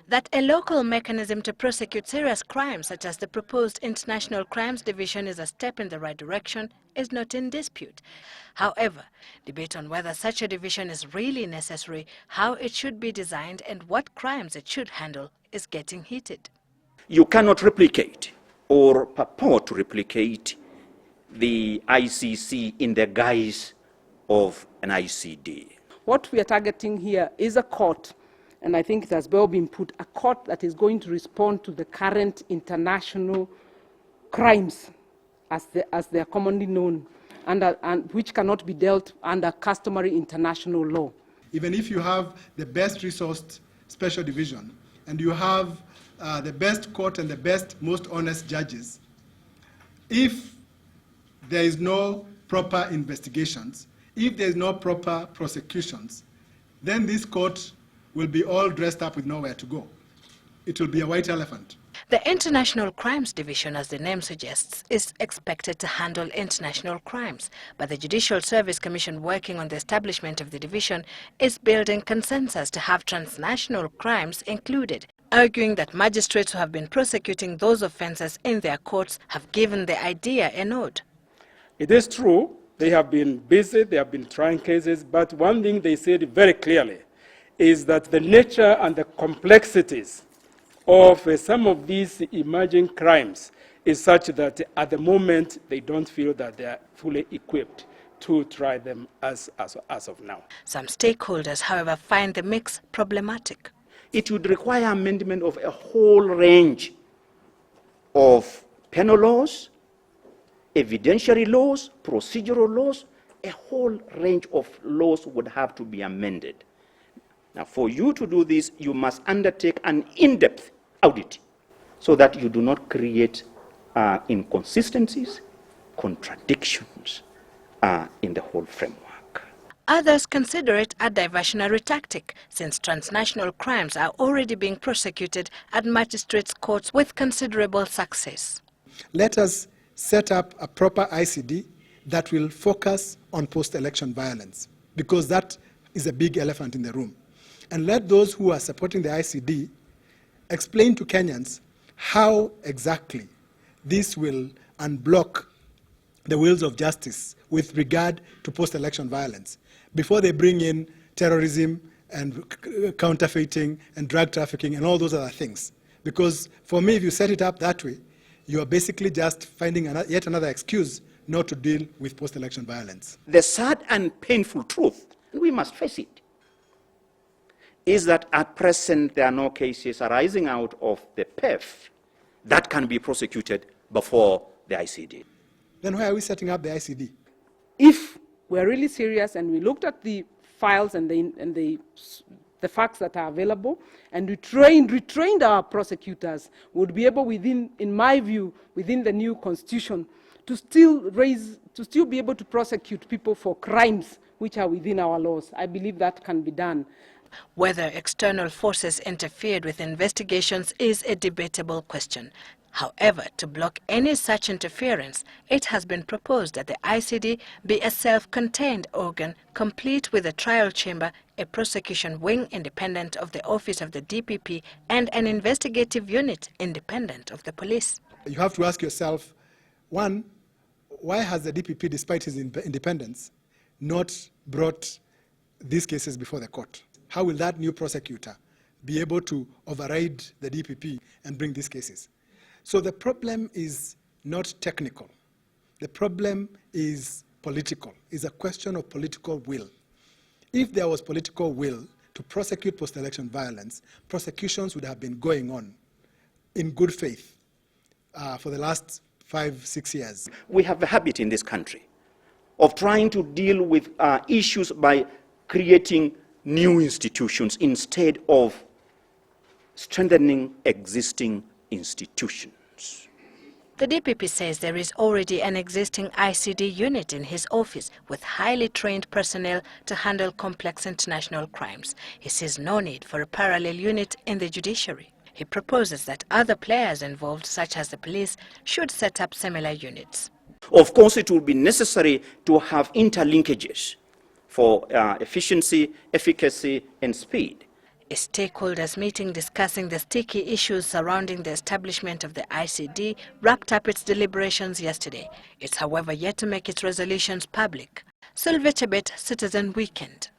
That a local mechanism to prosecute serious crimes such as the proposed International Crimes Division is a step in the right direction is not in dispute. However, debate on whether such a division is really necessary, how it should be designed and what crimes it should handle is getting heated. You cannot replicate or purport to replicate the ICC in the guise of an ICD. What we are targeting here is a court, and I think it has well been put, a court that is going to respond to the current international crimes as they are commonly known, and which cannot be dealt under customary international law. Even if you have the best resourced special division, and you have the best court and the best, most honest judges, if there is no proper investigations, if there is no proper prosecutions, then this court will be all dressed up with nowhere to go. It will be a white elephant. The International Crimes Division, as the name suggests, is expected to handle international crimes, but the Judicial Service Commission working on the establishment of the division is building consensus to have transnational crimes included, arguing that magistrates who have been prosecuting those offences in their courts have given the idea a nod. It is true, they have been busy, they have been trying cases, but one thing they said very clearly is that the nature and the complexities of some of these emerging crimes is such that at the moment they don't feel that they are fully equipped to try them as of now. Some stakeholders, however, find the mix problematic. It would require amendment of a whole range of penal laws, evidentiary laws, procedural laws. A whole range of laws would have to be amended. Now, for you to do this, you must undertake an in-depth audit so that you do not create inconsistencies, contradictions in the whole framework. Others consider it a diversionary tactic, since transnational crimes are already being prosecuted at magistrates' courts with considerable success. Let us set up a proper ICD that will focus on post-election violence, because that is a big elephant in the room. And let those who are supporting the ICD explain to Kenyans how exactly this will unblock the wheels of justice with regard to post-election violence, before they bring in terrorism and counterfeiting and drug trafficking and all those other things. Because for me, if you set it up that way, you are basically just finding yet another excuse not to deal with post-election violence. The sad and painful truth, and we must face it, is that at present there are no cases arising out of the PEF that can be prosecuted before the ICD. Then why are we setting up the ICD? If we're really serious and we looked at the files and the facts that are available, and we retrained our prosecutors, would be able, in my view, within the new constitution, to still be able to prosecute people for crimes which are within our laws. I believe that can be done. Whether external forces interfered with investigations is a debatable question. However, to block any such interference, it has been proposed that the ICD be a self-contained organ, complete with a trial chamber, a prosecution wing independent of the office of the DPP, and an investigative unit independent of the police. You have to ask yourself, one, why has the DPP, despite his independence, not brought these cases before the court? How will that new prosecutor be able to override the DPP and bring these cases? So the problem is not technical. The problem is political. It's a question of political will. If there was political will to prosecute post-election violence, prosecutions would have been going on in good faith for the last 5-6 years. We have a habit in this country of trying to deal with issues by creating new institutions instead of strengthening existing institutions. The DPP says there is already an existing ICD unit in his office with highly trained personnel to handle complex international crimes. He sees no need for a parallel unit in the judiciary. He proposes that other players involved, such as the police, should set up similar units. Of course, it will be necessary to have interlinkages for efficiency, efficacy, and speed. A stakeholders meeting discussing the sticky issues surrounding the establishment of the ICD wrapped up its deliberations yesterday. It's however yet to make its resolutions public. Sylvia Chebet, Citizen Weekend.